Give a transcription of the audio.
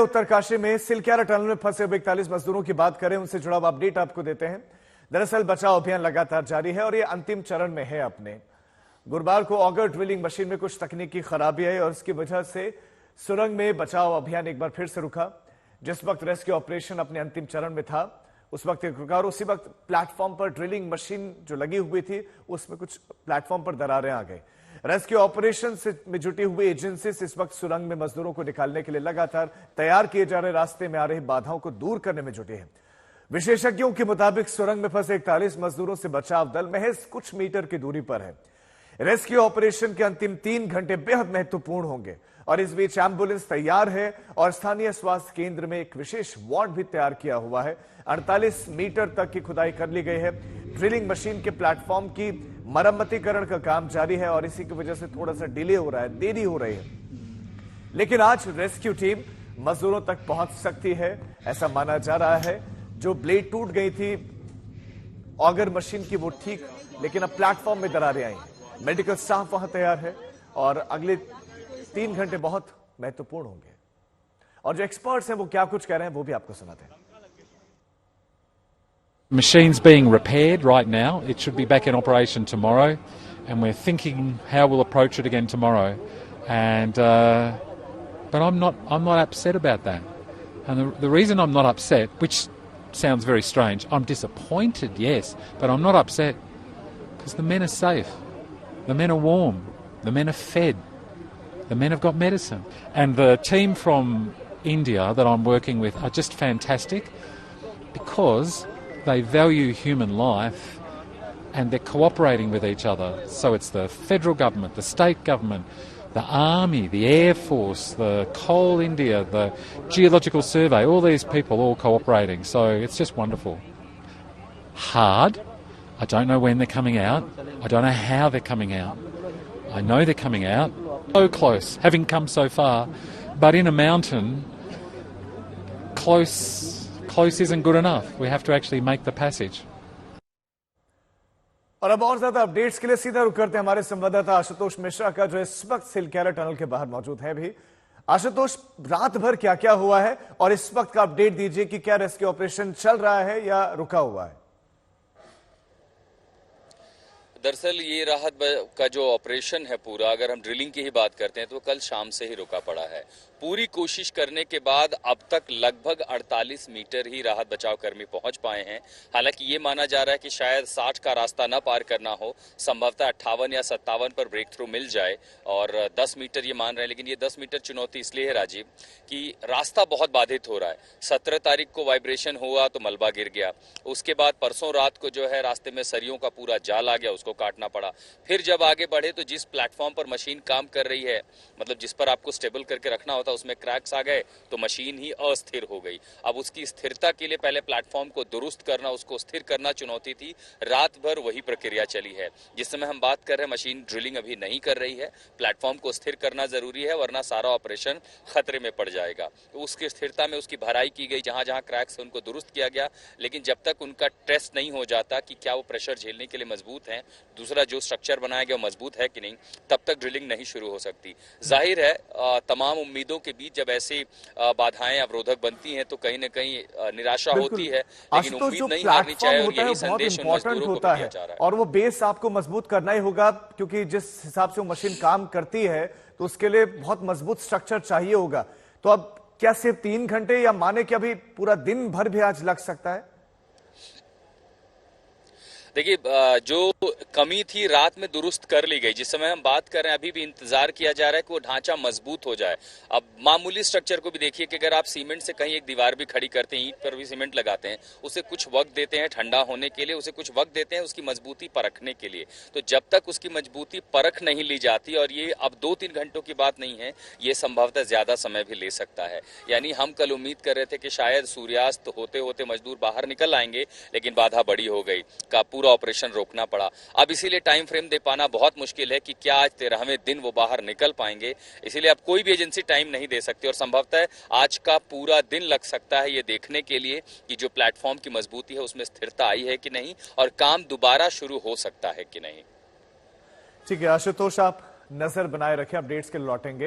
उत्तरकाशी में सिलक्यारा टनल में फंसे हुए 41 मजदूरों की बात करें, उनसे जुड़ा हुआ अपडेट आपको देते हैं। दरअसल बचाव अभियान लगातार जारी है और ये अंतिम चरण में है। अपने गुरुवार को ऑगर ड्रिलिंग मशीन में कुछ तकनीकी खराबी आई और इसकी वजह से सुरंग में बचाव अभियान एक बार फिर से रुका। जिस वक्त रेस्क्यू ऑपरेशन अपने अंतिम चरण में था, उस वक्त एक रुका और उसी वक्त प्लेटफॉर्म पर ड्रिलिंग मशीन जो लगी हुई थी, उसमें कुछ प्लेटफॉर्म पर दरारें आ गई। रेस्क्यू ऑपरेशन में जुटी हुई एजेंसी इस वक्त सुरंग में मजदूरों को निकालने के लिए लगातार तैयार किए जा रहे रास्ते में आ रही बाधाओं को दूर करने में जुटी है। विशेषज्ञों के मुताबिक सुरंग में फंसे 41 मजदूरों से बचाव दल महज कुछ मीटर की दूरी पर है। रेस्क्यू ऑपरेशन के अंतिम 3 घंटे बेहद महत्वपूर्ण होंगे और इस बीच एम्बुलेंस तैयार है और स्थानीय स्वास्थ्य केंद्र में एक विशेष वार्ड भी तैयार किया हुआ है। 48 मीटर तक की खुदाई कर ली गई है। ड्रिलिंग मशीन के प्लेटफॉर्म की मरम्मतीकरण का काम जारी है और इसी की वजह से थोड़ा सा डिले हो रहा है, देरी हो रही है, लेकिन आज रेस्क्यू टीम मजदूरों तक पहुंच सकती है, ऐसा माना जा रहा है। जो ब्लेड टूट गई थी ऑगर मशीन की, वो ठीक, लेकिन अब प्लेटफॉर्म में दरारें आई हैं। मेडिकल स्टाफ वहां तैयार है और अगले 3 घंटे बहुत महत्वपूर्ण होंगे और जो एक्सपर्ट्स हैं वो क्या कुछ कह रहे हैं वो भी आपको सुनाते हैं। Machine's being repaired right now. It should be back in operation tomorrow, and we're thinking how we'll approach it again tomorrow. And but I'm not upset about that. And the reason I'm not upset, which sounds very strange, I'm disappointed, yes, but I'm not upset because the men are safe, the men are warm, the men are fed, the men have got medicine, and the team from India that I'm working with are just fantastic because they value human life and they're cooperating with each other. So it's the federal government, the state government, the army, the air force, the Coal India, the Geological Survey, all these people all cooperating. So it's just wonderful. Hard. I don't know when they're coming out. I don't know how they're coming out. I know they're coming out. So close, having come so far. But in a mountain, close isn't good enough. We have to actually make the passage. और अब और ज्यादा updates के लिए सीधा रुक करते हैं हमारे संवाददाता आशुतोष मिश्रा का, जो इस वक्त सिलक्यारा टनल के बाहर मौजूद है भी। आशुतोष, रात भर क्या क्या हुआ है और इस वक्त का अपडेट दीजिए कि क्या रेस्क्यू ऑपरेशन चल रहा है या रुका हुआ है? दरअसल ये राहत का जो ऑपरेशन है पूरा, अगर हम ड्रिलिंग की ही बात करते हैं तो कल शाम से ही रुका पड़ा है। पूरी कोशिश करने के बाद अब तक लगभग 48 मीटर ही राहत बचाव कर्मी पहुंच पाए हैं। हालांकि ये माना जा रहा है कि शायद 60 का रास्ता न पार करना हो, संभवतः 58 या 57 पर ब्रेक थ्रू मिल जाए और 10 मीटर ये मान रहे हैं। लेकिन ये 10 मीटर चुनौती इसलिए है राजीव कि रास्ता बहुत बाधित हो रहा है। 17 तारीख को वाइब्रेशन हुआ तो मलबा गिर गया, उसके बाद परसों रात को जो है रास्ते में सरियों का पूरा जाल आ गया, उसको काटना पड़ा। फिर जब आगे बढ़े तो जिस प्लेटफॉर्म पर मशीन काम कर रही है, मतलब जिस पर आपको स्टेबल करके रखना होता, उसमें क्रैक्स आ गए तो मशीन ही अस्थिर हो गई। अब उसकी स्थिरता के लिए पहले प्लेटफॉर्म को दुरुस्त करना, उसको स्थिर करना चुनौती थी। रात भर वही प्रक्रिया चली है। जिस समय हम बात कर रहे हैं मशीन ड्रिलिंग अभी नहीं कर रही है। प्लेटफॉर्म को स्थिर करना जरूरी है, वरना सारा ऑपरेशन खतरे में पड़ जाएगा। तो उसकी स्थिरता में उसकी भराई की गई, जहां जहां क्रैक्स है उनको दुरुस्त किया गया। लेकिन जब तक उनका टेस्ट नहीं हो जाता कि क्या वो प्रेशर झेलने के लिए मजबूत है, दूसरा जो स्ट्रक्चर बनाया गया मजबूत है कि नहीं, तब तक ड्रिलिंग नहीं शुरू हो सकती। जाहिर है तमाम उम्मीदों के बीच जब ऐसी बाधाएं अवरोधक बनती हैं तो कहीं न कहीं निराशा होती है, लेकिन उम्मीद नहीं हारनी चाहिए और यही संदेश उन मजदूरों को दिया जा रहा है। और वो बेस आपको मजबूत करना ही होगा, क्योंकि जिस हिसाब से वो मशीन काम करती है तो उसके लिए बहुत मजबूत स्ट्रक्चर चाहिए होगा। तो अब क्या सिर्फ 3 घंटे या माने कि अभी पूरा दिन भर भी आज लग सकता है? देखिए, जो कमी थी रात में दुरुस्त कर ली गई। जिस समय हम बात कर रहे हैं अभी भी इंतजार किया जा रहा है कि वो ढांचा मजबूत हो जाए। अब मामूली स्ट्रक्चर को भी देखिए कि अगर आप सीमेंट से कहीं एक दीवार भी खड़ी करते हैं, ईंट पर भी सीमेंट लगाते हैं, उसे कुछ वक्त देते हैं ठंडा होने के लिए, उसे कुछ वक्त देते हैं उसकी मजबूती परखने के लिए। तो जब तक उसकी मजबूती परख नहीं ली जाती, और ये अब 2-3 घंटों की बात नहीं है, ये संभवतः ज्यादा समय भी ले सकता है। यानी हम कल उम्मीद कर रहे थे कि शायद सूर्यास्त होते होते मजदूर बाहर निकल आएंगे, लेकिन बाधा बड़ी हो गई, का पूरा ऑपरेशन रोकना पड़ा। अब इसीलिए टाइम फ्रेम दे पाना बहुत मुश्किल है कि क्या आज 13वें दिन वो बाहर निकल पाएंगे। इसीलिए अब कोई भी एजेंसी टाइम नहीं दे सकती और संभवतः आज का पूरा दिन लग सकता है ये देखने के लिए कि जो प्लेटफॉर्म की मजबूती है उसमें स्थिरता आई है कि नहीं और काम दोबारा शुरू हो सकता है कि नहीं। ठीक है आशुतोष, आप नजर बनाए रखें, अपडेट्स के लिए लौटेंगे।